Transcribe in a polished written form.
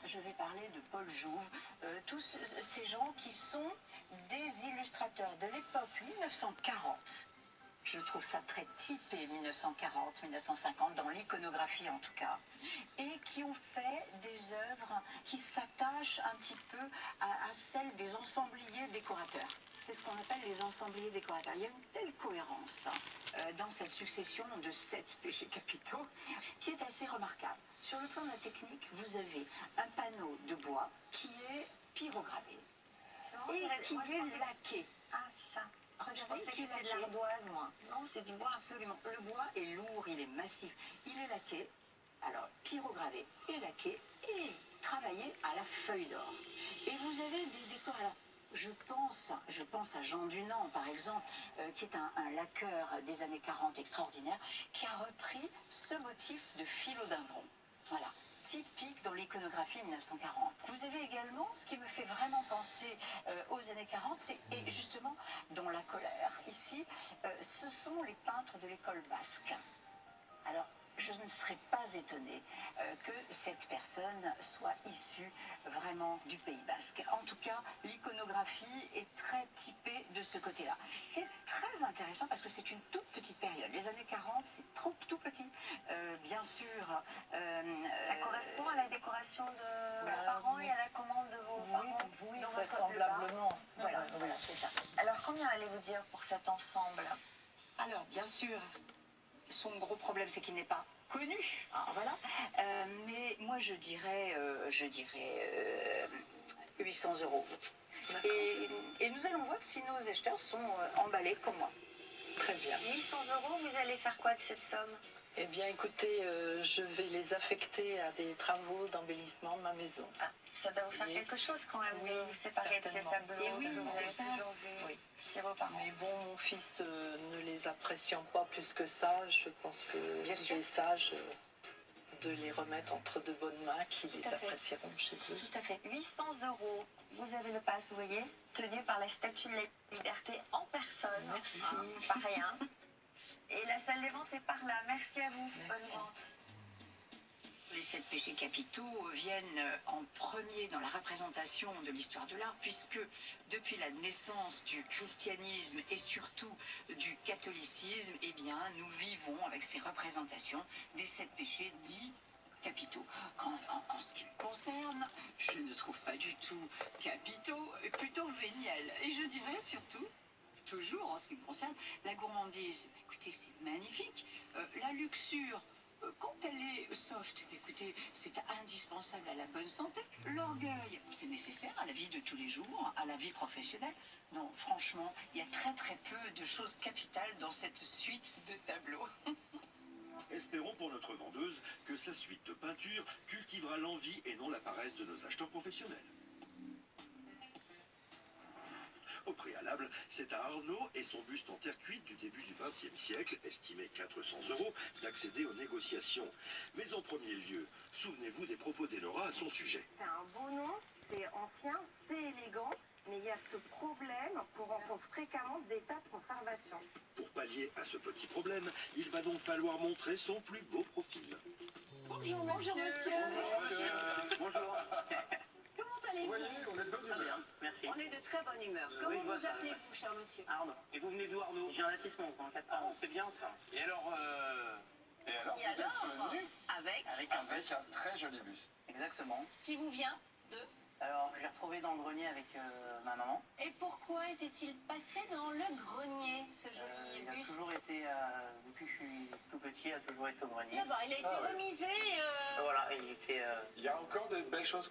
je vais parler de Paul Jouve, tous ces gens qui sont des illustrateurs de l'époque 1940. Je trouve ça très typé 1940, 1950, dans l'iconographie en tout cas, et qui ont fait des œuvres qui s'attachent un petit peu à celles des ensembliers décorateurs. C'est ce qu'on appelle les ensembliers décorateurs. Il y a une telle cohérence dans cette succession de 7 péchés capitaux qui est assez remarquable. Sur le plan de la technique, vous avez un panneau de bois qui est pyrogravé et qui est laqué. Ah, c'est ça. Je pensais que c'était de l'ardoise, moi. Non, c'est du bois. Absolument. Le bois est lourd, il est massif. Il est laqué, alors pyrogravé et laqué et travaillé à la feuille d'or. Et vous avez des décors. Alors, je pense à Jean Dunand, par exemple, qui est un laqueur des années 40 extraordinaire, qui a repris ce motif de philodendron. Voilà. Typique dans l'iconographie 1940. Vous avez également, ce qui me fait vraiment penser aux années 40, et justement dans la colère, ici, ce sont les peintres de l'école basque. Alors, je ne serais pas étonnée que cette personne soit issue vraiment du Pays basque. En tout cas, l'iconographie est très typée de ce côté-là. C'est très intéressant parce que c'est une toute petite période. Les années 40, c'est tout petit. Bien sûr... ça correspond à la décoration de vos parents et à la commande de vos parents? Oui, vraisemblablement. Voilà, c'est ça. Alors, combien allez-vous dire pour cet ensemble? Alors, bien sûr... Son gros problème, c'est qu'il n'est pas connu. Alors, voilà. Mais moi, je dirais 800 €. Et nous allons voir si nos acheteurs sont emballés comme moi. Très bien. 800 €, vous allez faire quoi de cette somme? Eh bien, écoutez, je vais les affecter à des travaux d'embellissement de ma maison. Ah, ça doit vous faire quelque chose quand même de vous séparer de ces tableaux Et oui, que vous avez toujours Oui. chez vos parents. Mais bon, mon fils ne les appréciant pas plus que ça, je pense que il est sage de les remettre entre de bonnes mains qui les apprécieront chez eux. Tout à fait. 800 €. Vous avez le pass, vous voyez, tenu par la Statue de la Liberté en personne. Merci. Pas rien. Et la salle des ventes est par là. Merci à vous. Merci. Bonne vente. Les 7 péchés capitaux viennent en premier dans la représentation de l'histoire de l'art, puisque depuis la naissance du christianisme et surtout du catholicisme, eh bien, nous vivons avec ces représentations des 7 péchés dits capitaux. En ce qui me concerne, je ne trouve pas du tout capitaux, plutôt véniels. Et je dirais surtout, toujours en ce qui me concerne, la gourmandise. Écoutez, c'est magnifique. La luxure, quand elle est soft, écoutez, c'est indispensable à la bonne santé. L'orgueil, c'est nécessaire à la vie de tous les jours, à la vie professionnelle. Non, franchement, il y a très peu de choses capitales dans cette suite de tableaux. Espérons pour notre vendeuse que sa suite de peintures cultivera l'envie et non la paresse de nos acheteurs professionnels. Au préalable, c'est à Arnaud et son buste en terre cuite du début du XXe siècle, estimé 400 €, d'accéder aux négociations. Mais en premier lieu, souvenez-vous des propos d'Elora à son sujet. C'est un beau nom, c'est ancien, c'est élégant, mais il y a ce problème qu'on rencontre fréquemment d'état de conservation. Pour pallier à ce petit problème, il va donc falloir montrer son plus beau profil. Bonjour monsieur. Bonjour. Comment allez-vous? Oui, on est de bonne humeur. Merci. On est de très bonne humeur. Comment vous appelez-vous, cher monsieur? Arnaud. Et vous venez d'où, Arnaud? J'ai un lotissement dans le 91. C'est bien ça. Et alors, Et alors Avec un très joli bus. Exactement. qui vous vient de... Alors, je l'ai retrouvé dans le grenier avec ma maman. Et pourquoi était-il passé dans le grenier, ce joli Il a bus? toujours été, depuis que je suis tout petit, il a toujours été au grenier. D'abord, il a été remisé... Voilà, il était... Il y a encore de belles choses